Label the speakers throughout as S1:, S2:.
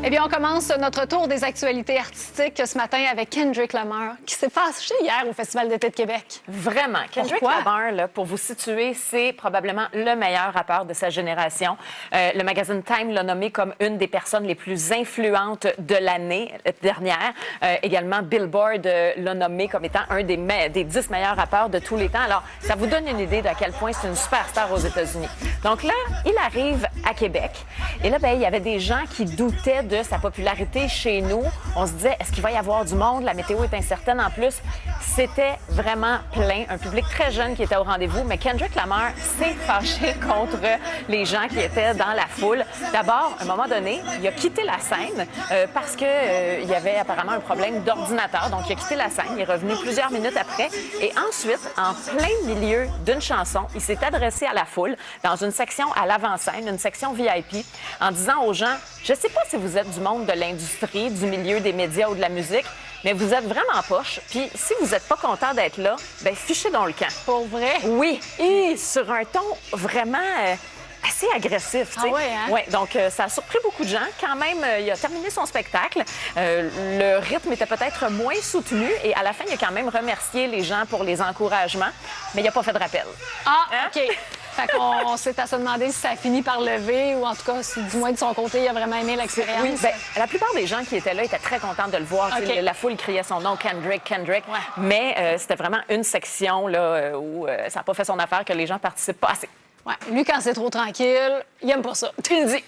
S1: Eh bien, on commence notre tour des actualités artistiques ce matin avec Kendrick Lamar, qui s'est fâché hier au Festival d'été de Québec.
S2: Vraiment. Kendrick Lamar, là, pour vous situer, c'est probablement le meilleur rappeur de sa génération. Le magazine Time l'a nommé comme une des personnes les plus influentes de l'année dernière. Également, Billboard l'a nommé comme étant un des 10 meilleurs rappeurs de tous les temps. Alors, ça vous donne une idée d'à quel point c'est une superstar aux États-Unis. Donc là, il arrive à Québec. Et là, il y avait des gens qui doutaient de sa popularité chez nous. On se disait, est-ce qu'il va y avoir du monde? La météo est incertaine en plus. C'était vraiment plein. Un public très jeune qui était au rendez-vous. Mais Kendrick Lamar s'est fâché contre les gens qui étaient dans la foule. D'abord, à un moment donné, il a quitté la scène parce qu'il y avait apparemment un problème d'ordinateur. Donc, il a quitté la scène. Il est revenu plusieurs minutes après. Et ensuite, en plein milieu d'une chanson, il s'est adressé à la foule dans une section à l'avant-scène, une section VIP, en disant aux gens, je ne sais pas si vous êtes du monde de l'industrie, du milieu des médias ou de la musique, mais vous êtes vraiment poche. Puis si vous n'êtes pas content d'être là, bien, fichez dans le camp.
S1: Pour vrai?
S2: Oui. Et sur un ton vraiment assez agressif.
S1: Ah ouais, hein?
S2: Ouais, donc, ça a surpris beaucoup de gens. Quand même, il a terminé son spectacle. Le rythme était peut-être moins soutenu. Et à la fin, il a quand même remercié les gens pour les encouragements. Mais il n'a pas fait de rappel.
S1: Ah, OK. Fait qu'on s'est à se demander si ça a fini par lever ou en tout cas, si du moins de son côté, il a vraiment aimé l'expérience.
S2: Oui, bien, la plupart des gens qui étaient là étaient très contents de le voir.
S1: Okay.
S2: La foule criait son nom, Kendrick, Kendrick. Ouais. Mais c'était vraiment une section là, où ça n'a pas fait son affaire que les gens participent pas assez.
S1: Ouais. Lui, quand c'est trop tranquille, il aime pas ça. Tu le dis.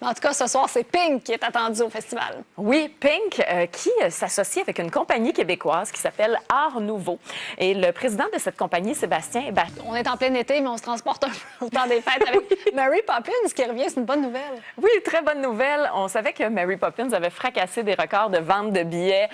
S1: Mais en tout cas, ce soir, c'est Pink qui est attendu au festival.
S2: Oui, Pink, qui s'associe avec une compagnie québécoise qui s'appelle Art Nouveau. Et le président de cette compagnie, Sébastien...
S1: On est en plein été, mais on se transporte un peu au temps des fêtes avec Mary Poppins qui revient. C'est une bonne nouvelle.
S2: Oui, très bonne nouvelle. On savait que Mary Poppins avait fracassé des records de vente de billets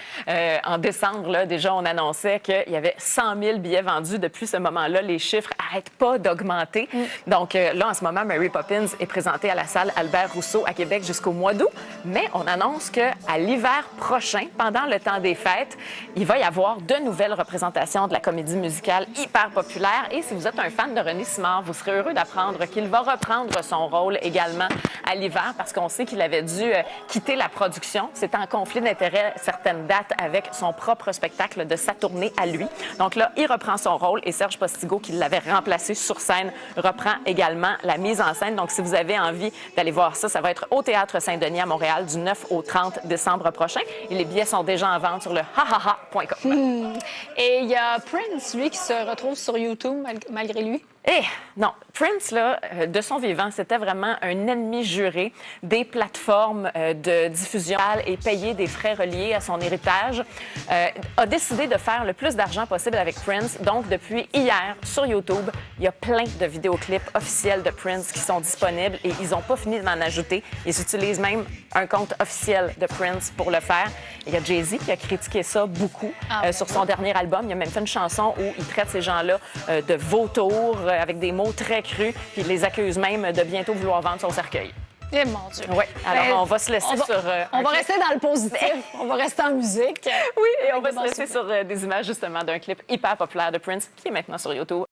S2: en décembre. Là, déjà, on annonçait qu'il y avait 100 000 billets vendus. Depuis ce moment-là, les chiffres n'arrêtent pas d'augmenter. Donc là, en ce moment, Mary Poppins est présentée à la salle Albert-Rousseau à Québec jusqu'au mois d'août. Mais on annonce qu'à l'hiver prochain, pendant le temps des fêtes, il va y avoir de nouvelles représentations de la comédie musicale hyper populaire. Et si vous êtes un fan de René Simard, vous serez heureux d'apprendre qu'il va reprendre son rôle également à l'hiver parce qu'on sait qu'il avait dû quitter la production. C'est en conflit d'intérêts certaines dates avec son propre spectacle de sa tournée à lui. Donc là, il reprend son rôle et Serge Postigo, qui l'avait remplacé sur scène, reprend également la mise en scène. Donc, si vous avez envie d'aller voir ça, ça va être au Théâtre Saint-Denis à Montréal du 9 au 30 décembre prochain. Et les billets sont déjà en vente sur le hahaha.com.
S1: Et il y a Prince, lui, qui se retrouve sur YouTube malgré lui.
S2: Eh, non. Prince, là, de son vivant, c'était vraiment un ennemi juré des plateformes de diffusion et payer des frais reliés à son héritage. A décidé de faire le plus d'argent possible avec Prince. Donc, depuis hier, sur YouTube, il y a plein de vidéoclips officiels de Prince qui sont disponibles et ils n'ont pas fini d'en ajouter. Ils utilisent même un compte officiel de Prince pour le faire. Il y a Jay-Z qui a critiqué ça beaucoup sur son dernier album. Il a même fait une chanson où il traite ces gens-là de vautours avec des mots très crus, puis il les accuse même de bientôt vouloir vendre son cercueil.
S1: Eh mon Dieu.
S2: Oui, alors on va se laisser sur...
S1: on va rester dans le positif. On va rester en musique.
S2: Oui, et on va se laisser sur des images justement d'un clip hyper populaire de Prince qui est maintenant sur YouTube.